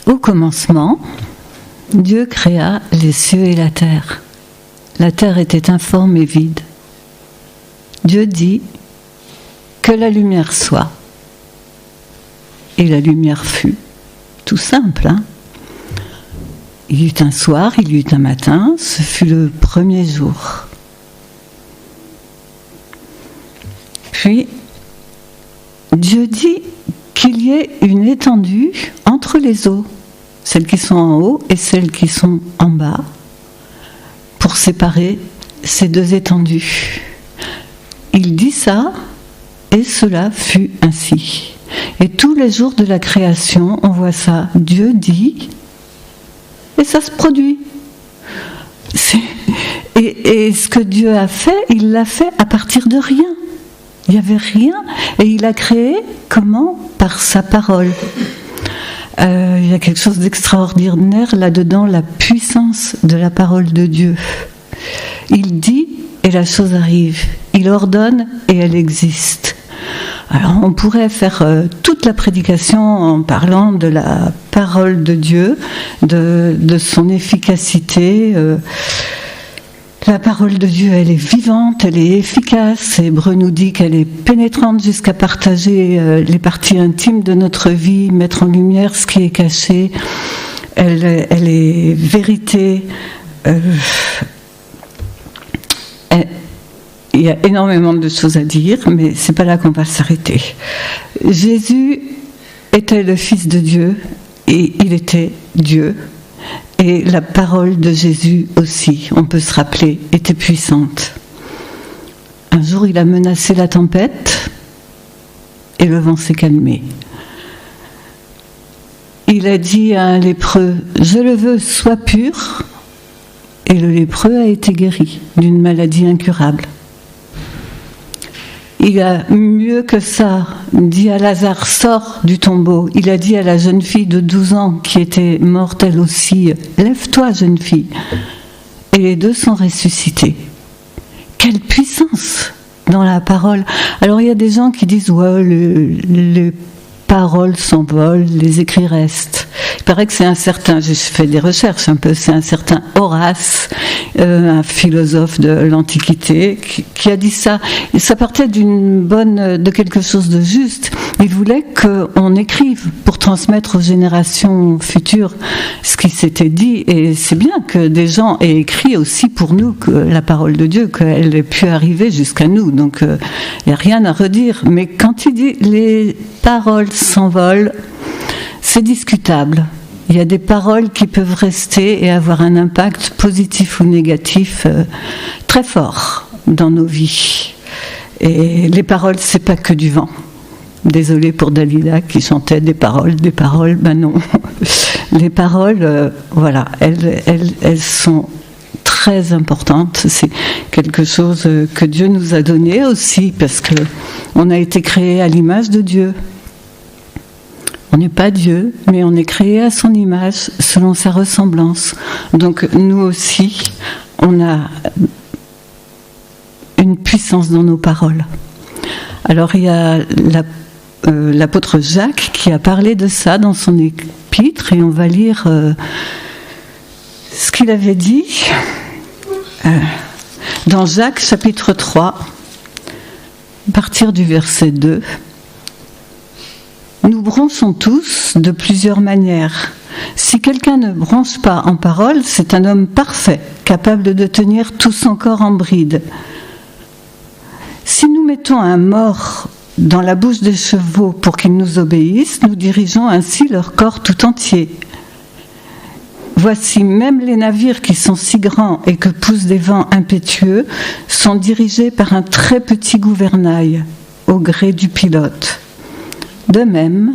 Au commencement, Dieu créa les cieux et la terre. La terre était informe et vide. Dieu dit que la lumière soit. Et la lumière fut. Tout simple, hein ? Il y eut un soir, il y eut un matin, ce fut le premier jour. Puis, Dieu dit qu'il y ait une étendue entre les eaux, celles qui sont en haut et celles qui sont en bas, pour séparer ces deux étendues. Il dit ça, et cela fut ainsi. Et tous les jours de la création, on voit ça. Dieu dit, et ça se produit. Et ce que Dieu a fait, il l'a fait à partir de rien. Il n'y avait rien, et il a créé, comment ? Par sa parole. Il y a quelque chose d'extraordinaire là-dedans, la puissance de la parole de Dieu. Il dit, et la chose arrive. Il ordonne, et elle existe. Alors on pourrait faire toute la prédication en parlant de la parole de Dieu, de son efficacité. La parole de Dieu, elle est vivante, elle est efficace. Hébreu nous dit qu'elle est pénétrante jusqu'à partager les parties intimes de notre vie, mettre en lumière ce qui est caché. Elle est vérité. Il y a énormément de choses à dire, mais c'est pas là qu'on va s'arrêter. Jésus était le Fils de Dieu et il était Dieu. Et la parole de Jésus aussi, on peut se rappeler, était puissante. Un jour, il a menacé la tempête et le vent s'est calmé. Il a dit à un lépreux, « Je le veux, sois pur », et le lépreux a été guéri d'une maladie incurable. Il a mieux que ça dit à Lazare, sors du tombeau. Il a dit à la jeune fille de 12 ans qui était morte elle aussi, lève-toi jeune fille. Et les deux sont ressuscités. Quelle puissance dans la parole. Alors il y a des gens qui disent, ouais, les paroles s'envolent, les écrits restent. Il paraît que c'est un certain, j'ai fait des recherches un peu, c'est un certain Horace, un philosophe de l'Antiquité, qui a dit ça. Et ça partait de quelque chose de juste. Il voulait qu'on écrive pour transmettre aux générations futures ce qui s'était dit. Et c'est bien que des gens aient écrit aussi pour nous que la parole de Dieu, qu'elle ait pu arriver jusqu'à nous. Donc il n'y a rien à redire. Mais quand il dit les paroles s'envolent, c'est discutable. Il y a des paroles qui peuvent rester et avoir un impact positif ou négatif très fort dans nos vies. Et les paroles, c'est pas que du vent. Désolée pour Dalida qui chantait des paroles, ben non. Les paroles, voilà, elles sont très importantes. C'est quelque chose que Dieu nous a donné aussi, parce que on a été créé à l'image de Dieu. On n'est pas Dieu, mais on est créé à son image, selon sa ressemblance. Donc nous aussi, on a une puissance dans nos paroles. Alors il y a l'apôtre Jacques qui a parlé de ça dans son épître, et on va lire ce qu'il avait dit dans Jacques chapitre 3, à partir du verset 2. Nous bronchons tous de plusieurs manières. Si quelqu'un ne bronche pas en parole, c'est un homme parfait, capable de tenir tout son corps en bride. Si nous mettons un mors dans la bouche des chevaux pour qu'ils nous obéissent, nous dirigeons ainsi leur corps tout entier. Voici, même les navires qui sont si grands et que poussent des vents impétueux sont dirigés par un très petit gouvernail, au gré du pilote. De même,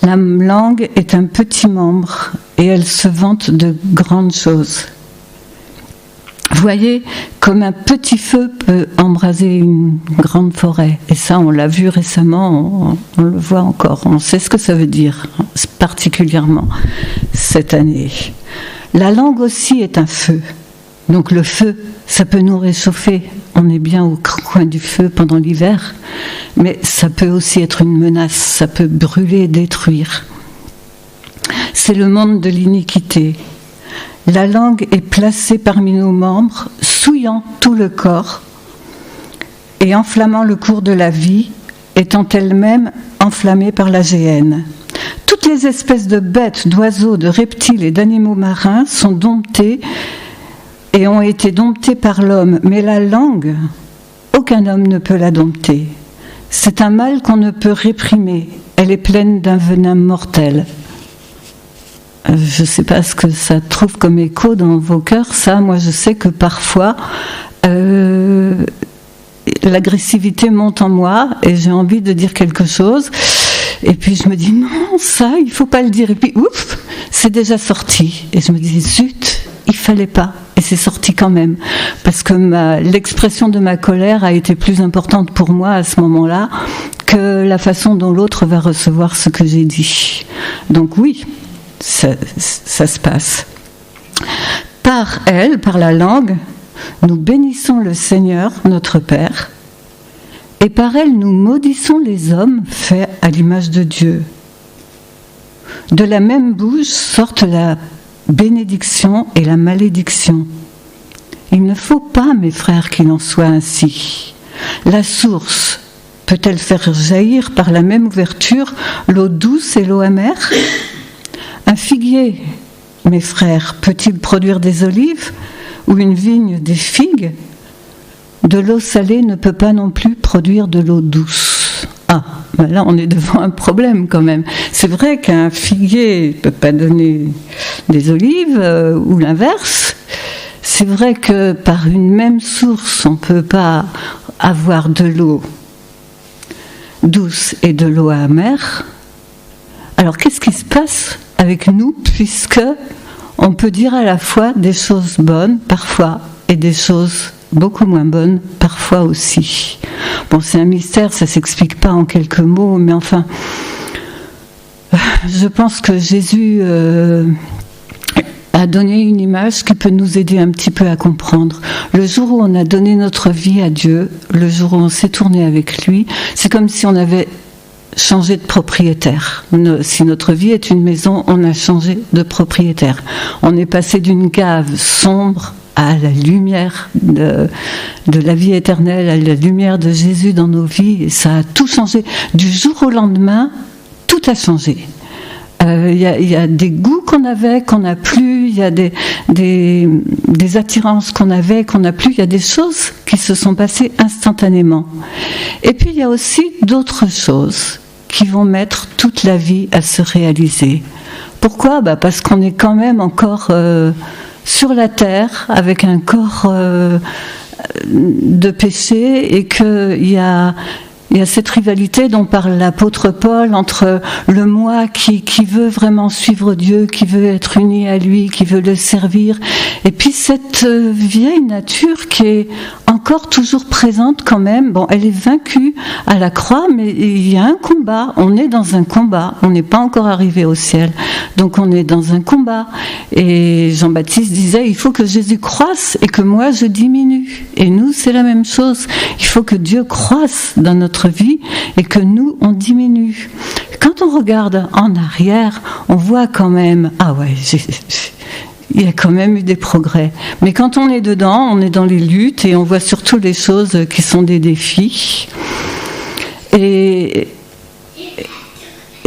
la langue est un petit membre et elle se vante de grandes choses. Voyez comme un petit feu peut embraser une grande forêt. Et ça, on l'a vu récemment, on le voit encore. On sait ce que ça veut dire, particulièrement cette année. La langue aussi est un feu. Donc le feu, ça peut nous réchauffer. On est bien au coin du feu pendant l'hiver. Mais ça peut aussi être une menace. Ça peut brûler et détruire. c'est le monde de l'iniquité. La langue est placée parmi nos membres, souillant tout le corps et enflammant le cours de la vie, étant elle-même enflammée par la géhenne. Toutes les espèces de bêtes, d'oiseaux, de reptiles et d'animaux marins sont domptées et ont été domptées par l'homme, mais la langue, aucun homme ne peut la dompter. C'est un mal qu'on ne peut réprimer. Elle est pleine d'un venin mortel. Je ne sais pas ce que ça trouve comme écho dans vos cœurs. Ça, moi, je sais que parfois, l'agressivité monte en moi et j'ai envie de dire quelque chose. Et puis je me dis, non, ça, il ne faut pas le dire. Et puis, ouf, c'est déjà sorti. Et je me dis, zut, il ne fallait pas. Et c'est sorti quand même. Parce que l'expression de ma colère a été plus importante pour moi à ce moment-là que la façon dont l'autre va recevoir ce que j'ai dit. Donc oui, ça se passe. Par elle, par la langue, nous bénissons le Seigneur, notre Père, et par elle nous maudissons les hommes faits à l'image de Dieu. De la même bouche sortent la bénédiction et la malédiction. Il ne faut pas, mes frères, qu'il en soit ainsi. La source peut-elle faire jaillir par la même ouverture l'eau douce et l'eau amère ? Un figuier, mes frères, peut-il produire des olives ou une vigne des figues ? De l'eau salée ne peut pas non plus produire de l'eau douce. Ah, ben là on est devant un problème quand même. C'est vrai qu'un figuier ne peut pas donner des olives ou l'inverse. C'est vrai que par une même source on ne peut pas avoir de l'eau douce et de l'eau amère. Alors qu'est-ce qui se passe avec nous, puisque on peut dire à la fois des choses bonnes parfois et des choses beaucoup moins bonnes parfois aussi. Bon, c'est un mystère, ça ne s'explique pas en quelques mots, mais enfin, je pense que Jésus a donné une image qui peut nous aider un petit peu à comprendre. Le jour où on a donné notre vie à Dieu, le jour où on s'est tourné avec lui, c'est comme si on avait changé de propriétaire. Si notre vie est une maison, on a changé de propriétaire. On est passé d'une cave sombre à la lumière de la vie éternelle, à la lumière de Jésus dans nos vies, et ça a tout changé. Du jour au lendemain, tout a changé. Il y a des goûts qu'on avait, qu'on n'a plus, il y a des attirances qu'on avait, qu'on n'a plus, il y a des choses qui se sont passées instantanément. Et puis il y a aussi d'autres choses qui vont mettre toute la vie à se réaliser. Pourquoi ? Parce qu'on est quand même encore sur la terre avec un corps de péché et qu'il y a cette rivalité dont parle l'apôtre Paul entre le moi qui veut vraiment suivre Dieu, qui veut être uni à lui, qui veut le servir, et puis cette vieille nature qui est encore toujours présente quand même. Bon, elle est vaincue à la croix, mais il y a un combat, on est dans un combat, on n'est pas encore arrivé au ciel, donc on est dans un combat. Et Jean-Baptiste disait, il faut que Jésus croisse et que moi je diminue. Et nous, c'est la même chose, il faut que Dieu croisse dans notre vie et que nous, on diminue. Quand on regarde en arrière, on voit quand même, ah ouais, il y a quand même eu des progrès. Mais quand on est dedans, on est dans les luttes et on voit surtout les choses qui sont des défis. Et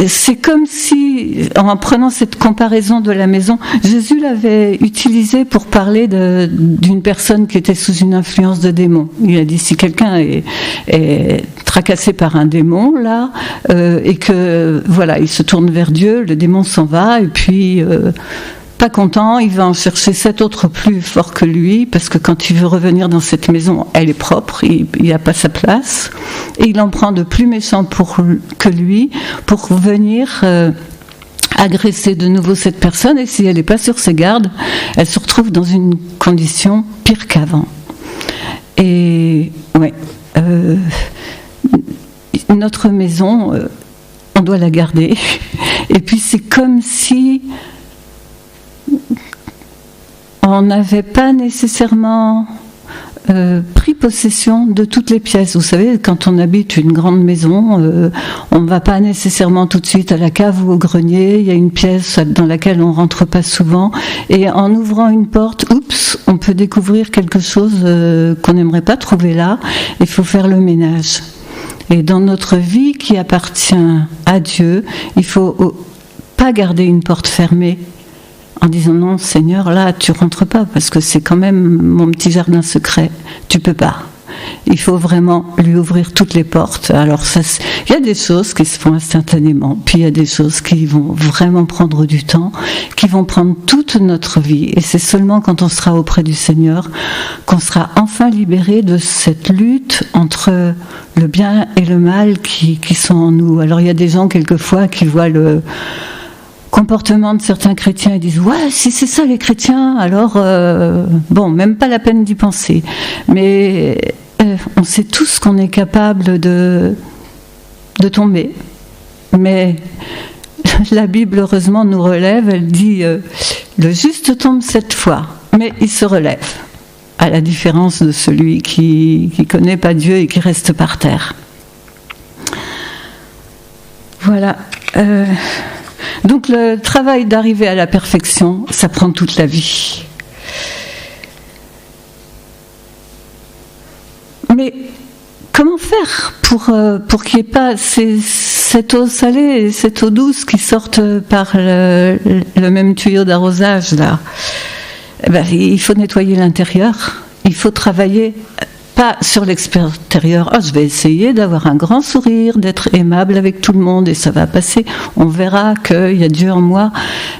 c'est comme si, en prenant cette comparaison de la maison, Jésus l'avait utilisé pour parler d'une personne qui était sous une influence de démon. Il a dit, si quelqu'un est tracassé par un démon, là, et que, voilà, il se tourne vers Dieu, le démon s'en va, et puis... pas content, il va en chercher 7 autres plus forts que lui, parce que quand il veut revenir dans cette maison, elle est propre, il n'y a pas sa place, et il en prend de plus méchants que lui pour venir agresser de nouveau cette personne, et si elle n'est pas sur ses gardes, elle se retrouve dans une condition pire qu'avant. Et ouais, notre maison, on doit la garder, et puis c'est comme si on n'avait pas nécessairement pris possession de toutes les pièces. Vous savez, quand on habite une grande maison, on ne va pas nécessairement tout de suite à la cave ou au grenier. Il y a une pièce dans laquelle on ne rentre pas souvent. Et en ouvrant une porte, on peut découvrir quelque chose qu'on n'aimerait pas trouver là. Il faut faire le ménage. Et dans notre vie qui appartient à Dieu, il ne faut pas garder une porte fermée en disant non Seigneur, là tu rentres pas parce que c'est quand même mon petit jardin secret, tu peux pas. Il faut vraiment lui ouvrir toutes les portes. Alors il y a des choses qui se font instantanément, puis il y a des choses qui vont vraiment prendre du temps, qui vont prendre toute notre vie. Et c'est seulement quand on sera auprès du Seigneur qu'on sera enfin libéré de cette lutte entre le bien et le mal qui sont en nous. Alors il y a des gens quelquefois qui voient le comportement de certains chrétiens et disent ouais, si c'est ça les chrétiens, alors bon, même pas la peine d'y penser. Mais on sait tous qu'on est capable de tomber. Mais la Bible heureusement nous relève, elle dit le juste tombe 7 fois, mais il se relève. À la différence de celui qui connaît pas Dieu et qui reste par terre. Voilà. Donc le travail d'arriver à la perfection, ça prend toute la vie. Mais comment faire pour qu'il n'y ait pas cette eau salée et cette eau douce qui sortent par le même tuyau d'arrosage là? Il faut nettoyer l'intérieur, il faut travailler pas sur l'extérieur. Je vais essayer d'avoir un grand sourire, d'être aimable avec tout le monde et ça va passer. On verra qu'il y a Dieu en moi.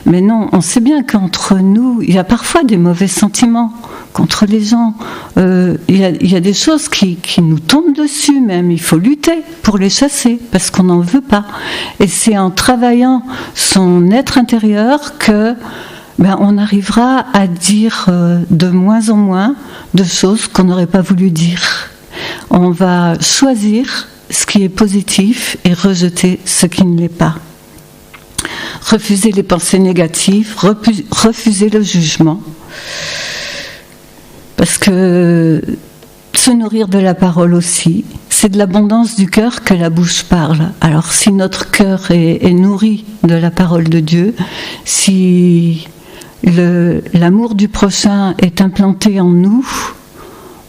Mais non, on sait bien qu'entre nous, il y a parfois des mauvais sentiments contre les gens. Il y a des choses qui nous tombent dessus même. Il faut lutter pour les chasser parce qu'on n'en veut pas. Et c'est en travaillant son être intérieur que on arrivera à dire de moins en moins de choses qu'on n'aurait pas voulu dire. On va choisir ce qui est positif et rejeter ce qui ne l'est pas. Refuser les pensées négatives, refuser le jugement. Parce que se nourrir de la parole aussi, c'est de l'abondance du cœur que la bouche parle. Alors si notre cœur est nourri de la parole de Dieu, si l'amour du prochain est implanté en nous,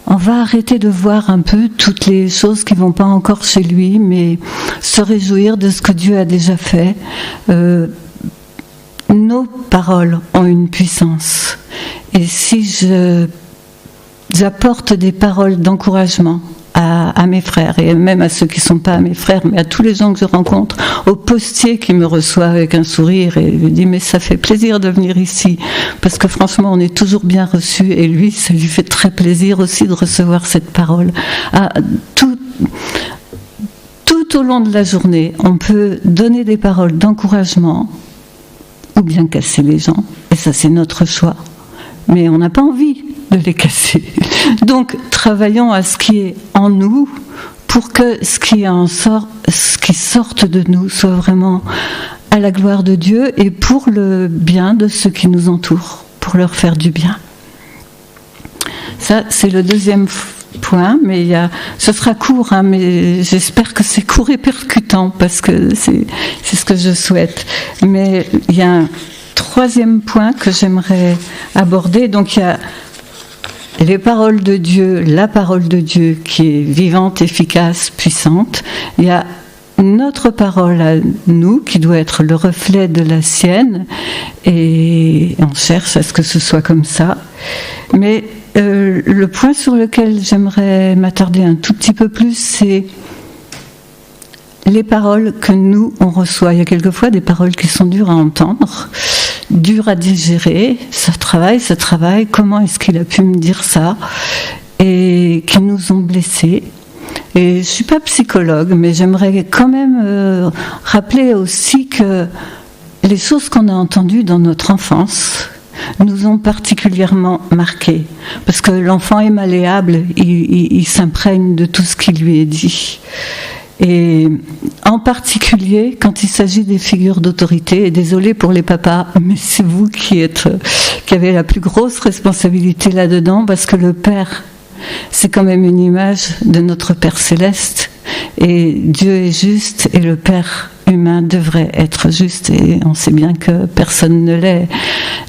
on va arrêter de voir un peu toutes les choses qui ne vont pas encore chez lui, mais se réjouir de ce que Dieu a déjà fait. Nos paroles ont une puissance. Et si j'apporte des paroles d'encouragement à mes frères, et même à ceux qui ne sont pas mes frères, mais à tous les gens que je rencontre, au postier qui me reçoit avec un sourire et me dit mais ça fait plaisir de venir ici, parce que franchement on est toujours bien reçu, et lui ça lui fait très plaisir aussi de recevoir cette parole. Tout au long de la journée, on peut donner des paroles d'encouragement ou bien casser les gens, et ça c'est notre choix. Mais on n'a pas envie de les casser. Donc, travaillons à ce qui est en nous pour que ce qui sorte de nous soit vraiment à la gloire de Dieu et pour le bien de ceux qui nous entourent, pour leur faire du bien. Ça, c'est le deuxième point, mais ce sera court, mais j'espère que c'est court et percutant parce que c'est ce que je souhaite. Mais il y a un troisième point que j'aimerais aborder. Donc il y a les paroles de Dieu, la parole de Dieu qui est vivante, efficace, puissante. Il y a notre parole à nous qui doit être le reflet de la sienne, et on cherche à ce que ce soit comme ça. Mais le point sur lequel j'aimerais m'attarder un tout petit peu plus, c'est les paroles que nous, on reçoit. Il y a quelquefois des paroles qui sont dures à entendre, dures à digérer. Ça travaille. Comment est-ce qu'il a pu me dire ça? Et qui nous ont blessés. Et je ne suis pas psychologue, mais j'aimerais quand même rappeler aussi que les choses qu'on a entendues dans notre enfance nous ont particulièrement marqués. Parce que l'enfant est malléable, il s'imprègne de tout ce qui lui est dit. Et en particulier quand il s'agit des figures d'autorité, et désolé pour les papas, mais c'est vous qui avez la plus grosse responsabilité là-dedans, parce que le père c'est quand même une image de notre Père Céleste. Et Dieu est juste et le Père humain devrait être juste. Et on sait bien que personne ne l'est.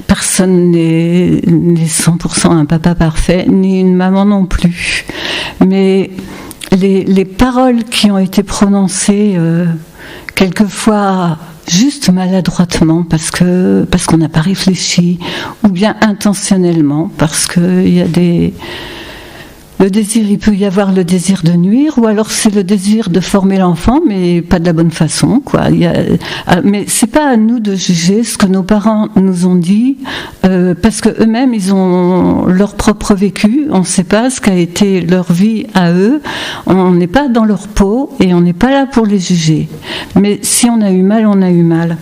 Personne n'est 100% un papa parfait, ni une maman non plus. Mais les paroles qui ont été prononcées quelquefois juste maladroitement parce qu'on n'a pas réfléchi, ou bien intentionnellement parce qu'il y a le désir, il peut y avoir le désir de nuire, ou alors c'est le désir de former l'enfant, mais pas de la bonne façon, quoi. Mais c'est pas à nous de juger ce que nos parents nous ont dit, parce que eux-mêmes ils ont leur propre vécu. On ne sait pas ce qu'a été leur vie à eux. On n'est pas dans leur peau et on n'est pas là pour les juger. Mais si on a eu mal, on a eu mal.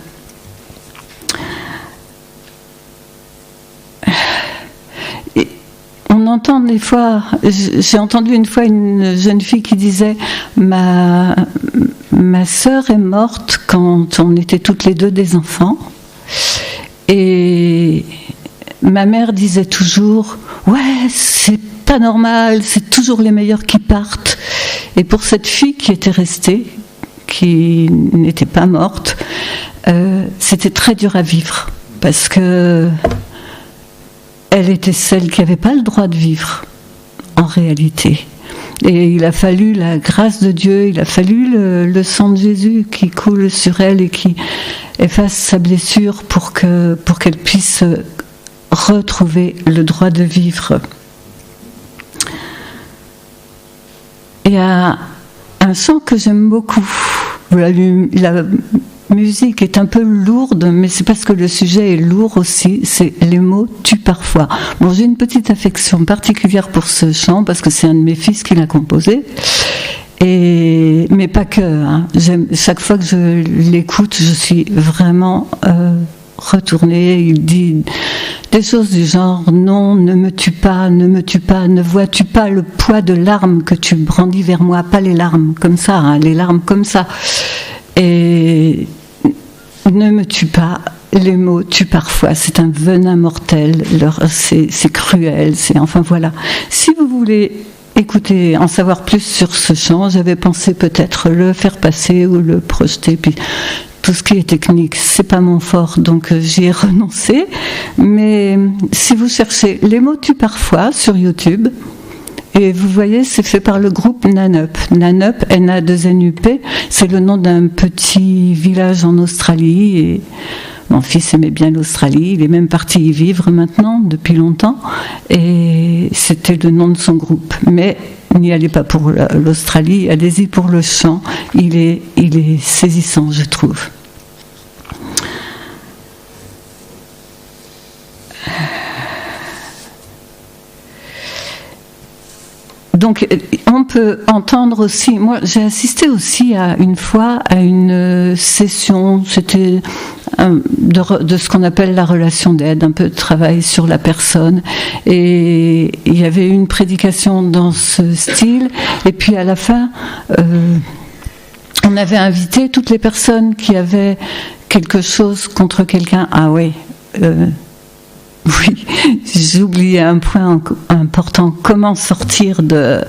On entend des fois, j'ai entendu une fois une jeune fille qui disait ma sœur est morte quand on était toutes les deux des enfants, et ma mère disait toujours ouais, c'est pas normal, c'est toujours les meilleurs qui partent. Et pour cette fille qui était restée, qui n'était pas morte, c'était très dur à vivre, parce que elle était celle qui n'avait pas le droit de vivre, en réalité. Et il a fallu la grâce de Dieu, il a fallu le sang de Jésus qui coule sur elle et qui efface sa blessure pour qu'elle puisse retrouver le droit de vivre. Il y a un chant que j'aime beaucoup. La musique est un peu lourde, mais c'est parce que le sujet est lourd aussi. C'est les mots tuent parfois. Bon, j'ai une petite affection particulière pour ce chant parce que c'est un de mes fils qui l'a composé. Mais pas que. Hein. Chaque fois que je l'écoute, je suis vraiment retournée. Il dit des choses du genre non, ne me tue pas, ne vois-tu pas le poids de larmes que tu brandis vers moi, pas les larmes comme ça, hein, les larmes comme ça. Et ne me tue pas, les mots tuent parfois, c'est un venin mortel, c'est cruel, enfin voilà. Si vous voulez écouter, en savoir plus sur ce chant, j'avais pensé peut-être le faire passer ou le projeter, puis tout ce qui est technique, c'est pas mon fort, donc j'y ai renoncé. Mais si vous cherchez les mots tuent parfois sur YouTube, et vous voyez, c'est fait par le groupe Nanup. Nanup, N-A-2-N-U-P, c'est le nom d'un petit village en Australie. Et mon fils aimait bien l'Australie, il est même parti y vivre maintenant, depuis longtemps. Et c'était le nom de son groupe. Mais n'y allez pas pour l'Australie, allez-y pour le chant. Il est saisissant, je trouve. Donc, on peut entendre aussi. Moi, j'ai assisté aussi une fois à une session. C'était de ce qu'on appelle la relation d'aide, un peu de travail sur la personne. Et il y avait une prédication dans ce style. Et puis à la fin, on avait invité toutes les personnes qui avaient quelque chose contre quelqu'un. Ah oui. Oui, j'ai oublié un point important. Comment sortir de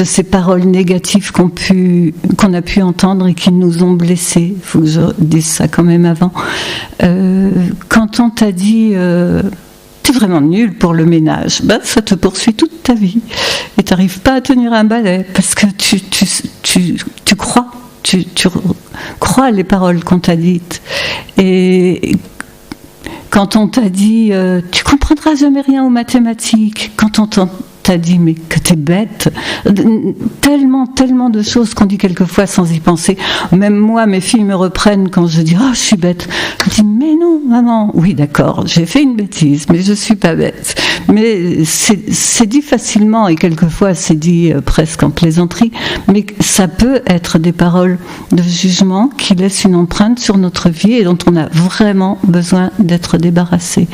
ces paroles négatives qu'on a pu entendre et qui nous ont blessés. Il faut que je dise ça quand même avant. Quand on t'a dit t'es vraiment nul pour le ménage, ça te poursuit toute ta vie et t'arrives pas à tenir un balai parce que tu crois les paroles qu'on t'a dites. Et quand on t'a dit tu comprendras jamais rien aux mathématiques, quand on t'a dit mais que t'es bête, tellement de choses qu'on dit quelquefois sans y penser. Même moi, mes filles me reprennent quand je dis oh je suis bête. Je dis mais non maman, oui d'accord, j'ai fait une bêtise, mais je suis pas bête. Mais c'est dit facilement et quelquefois c'est dit presque en plaisanterie, mais ça peut être des paroles de jugement qui laissent une empreinte sur notre vie et dont on a vraiment besoin d'être débarrassé.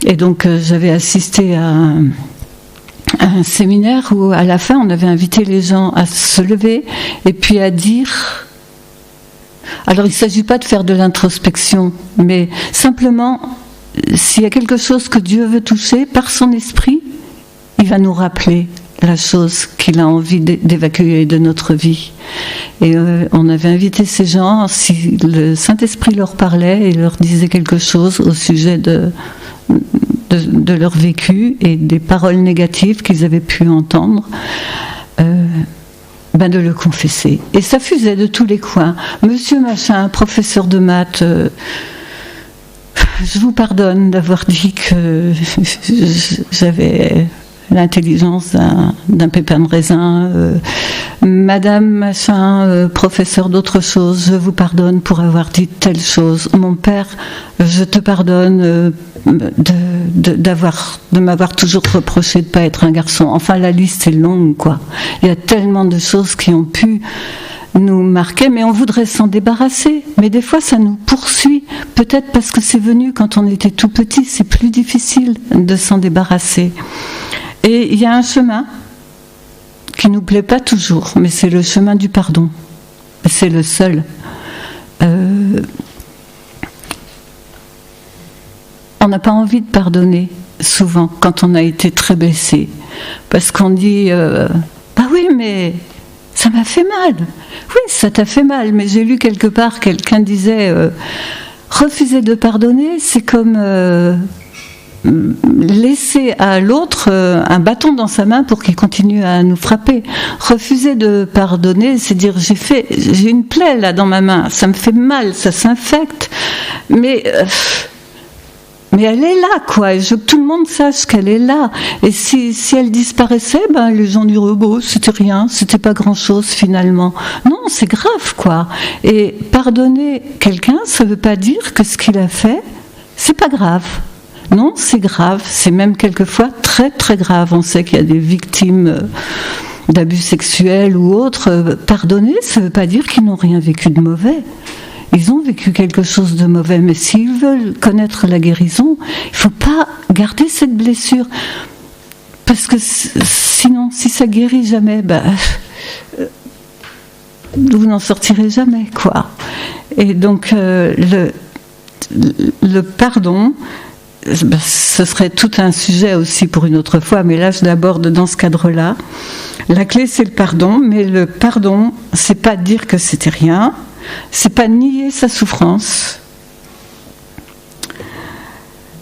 Et donc j'avais assisté à un séminaire où à la fin on avait invité les gens à se lever et puis à dire, alors il ne s'agit pas de faire de l'introspection, mais simplement s'il y a quelque chose que Dieu veut toucher par son esprit, il va nous rappeler la chose qu'il a envie d'évacuer de notre vie. Et on avait invité ces gens, si le Saint-Esprit leur parlait et leur disait quelque chose au sujet de leur vécu et des paroles négatives qu'ils avaient pu entendre, de le confesser. Et ça fusait de tous les coins. Monsieur machin, professeur de maths, je vous pardonne d'avoir dit que j'avais l'intelligence d'un pépin de raisin. Madame machin, professeur d'autre chose, je vous pardonne pour avoir dit telle chose. Mon père, je te pardonne de m'avoir toujours reproché de ne pas être un garçon. Enfin, la liste est longue, quoi. Il y a tellement de choses qui ont pu nous marquer, mais on voudrait s'en débarrasser. Mais des fois, ça nous poursuit. Peut-être parce que c'est venu quand on était tout petit, c'est plus difficile de s'en débarrasser. Et il y a un chemin qui nous plaît pas toujours, mais c'est le chemin du pardon. C'est le seul. On n'a pas envie de pardonner, souvent, quand on a été très blessé. Parce qu'on dit, bah oui, mais ça m'a fait mal. Oui, ça t'a fait mal, mais j'ai lu quelque part, quelqu'un disait, refuser de pardonner, c'est comme laisser à l'autre un bâton dans sa main pour qu'il continue à nous frapper. Refuser de pardonner, c'est dire, j'ai une plaie là dans ma main, ça me fait mal, ça s'infecte, mais elle est là, quoi. Et je veux que tout le monde sache qu'elle est là. Et si elle disparaissait, les gens diraient, bon, c'était rien, c'était pas grand-chose finalement. Non, c'est grave, quoi. Et pardonner quelqu'un, ça veut pas dire que ce qu'il a fait, c'est pas grave. Non, c'est grave. C'est même quelquefois très, très grave. On sait qu'il y a des victimes d'abus sexuels ou autres. Pardonner, ça veut pas dire qu'ils n'ont rien vécu de mauvais. Ils ont vécu quelque chose de mauvais, mais s'ils veulent connaître la guérison, il ne faut pas garder cette blessure. Parce que sinon, si ça guérit jamais, vous n'en sortirez jamais, quoi. Et donc, le pardon, ce serait tout un sujet aussi pour une autre fois, mais là, je l'aborde dans ce cadre-là. La clé, c'est le pardon, mais le pardon, c'est pas dire que c'était rien. C'est pas nier sa souffrance.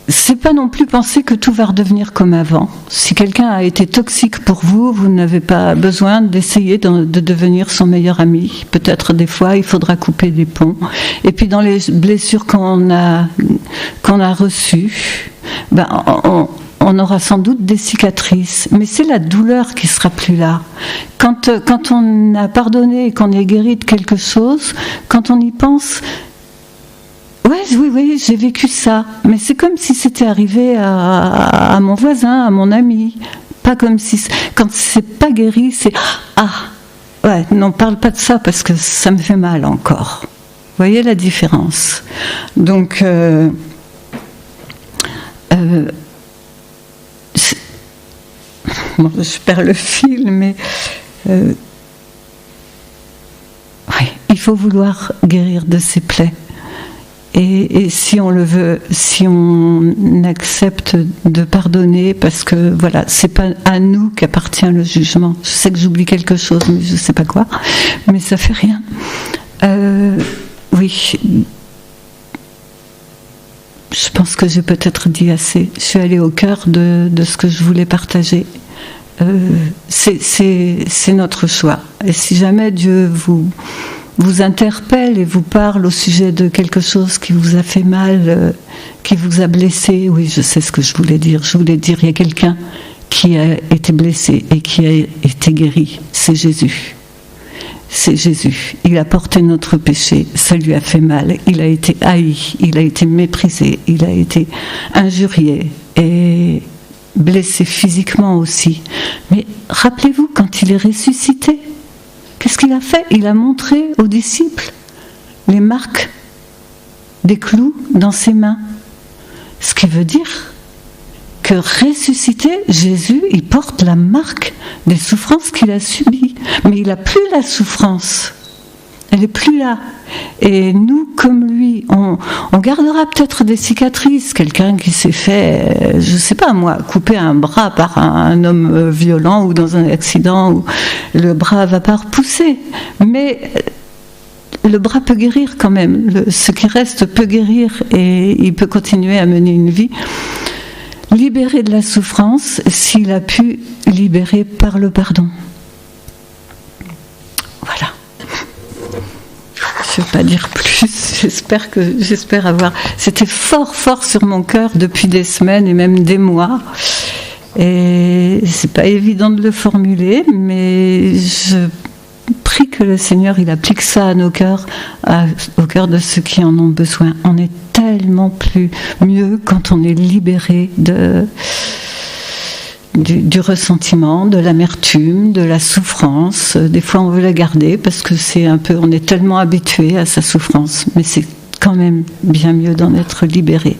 C'est pas non plus penser que tout va redevenir comme avant. Si quelqu'un a été toxique pour vous, vous n'avez pas besoin d'essayer de devenir son meilleur ami. Peut-être des fois, il faudra couper des ponts. Et puis dans les blessures qu'on a reçues, on aura sans doute des cicatrices, mais c'est la douleur qui sera plus là. Quand on a pardonné et qu'on est guéri de quelque chose, quand on y pense, oui, j'ai vécu ça, mais c'est comme si c'était arrivé à mon voisin, à mon ami. Pas comme si, quand c'est pas guéri, c'est non, parle pas de ça parce que ça me fait mal encore. Vous voyez la différence. Donc je perds le fil, mais il faut vouloir guérir de ses plaies. Et si on le veut, si on accepte de pardonner, parce que voilà, c'est pas à nous qu'appartient le jugement. Je sais que j'oublie quelque chose, mais je sais pas quoi. Mais ça fait rien. Oui. Je pense que j'ai peut-être dit assez. Je suis allée au cœur de ce que je voulais partager. C'est notre choix. Et si jamais Dieu vous interpelle et vous parle au sujet de quelque chose qui vous a fait mal, qui vous a blessé, oui, je sais ce que je voulais dire. Je voulais dire, il y a quelqu'un qui a été blessé et qui a été guéri. C'est Jésus. C'est Jésus. Il a porté notre péché, ça lui a fait mal. Il a été haï, il a été méprisé, il a été injurié et blessé physiquement aussi. Mais rappelez-vous, quand il est ressuscité, qu'est-ce qu'il a fait ? Il a montré aux disciples les marques des clous dans ses mains. Ce qui veut dire que ressuscité, Jésus, il porte la marque des souffrances qu'il a subies. Mais il n'a plus la souffrance. Elle n'est plus là. Et nous, comme lui, oui, on gardera peut-être des cicatrices. Quelqu'un qui s'est fait, je sais pas moi, couper un bras par un homme violent ou dans un accident où le bras va pas repousser. Mais le bras peut guérir quand même. Ce qui reste peut guérir et il peut continuer à mener une vie. Libéré de la souffrance s'il a pu libérer par le pardon. Voilà. Je ne vais pas dire plus. J'espère avoir. C'était fort sur mon cœur depuis des semaines et même des mois. Et c'est pas évident de le formuler, mais je prie que le Seigneur il applique ça à nos cœurs, au cœur de ceux qui en ont besoin. On est tellement plus mieux quand on est libéré du ressentiment, de l'amertume, de la souffrance. Des fois on veut la garder parce que on est tellement habitué à sa souffrance, mais c'est quand même bien mieux d'en être libéré.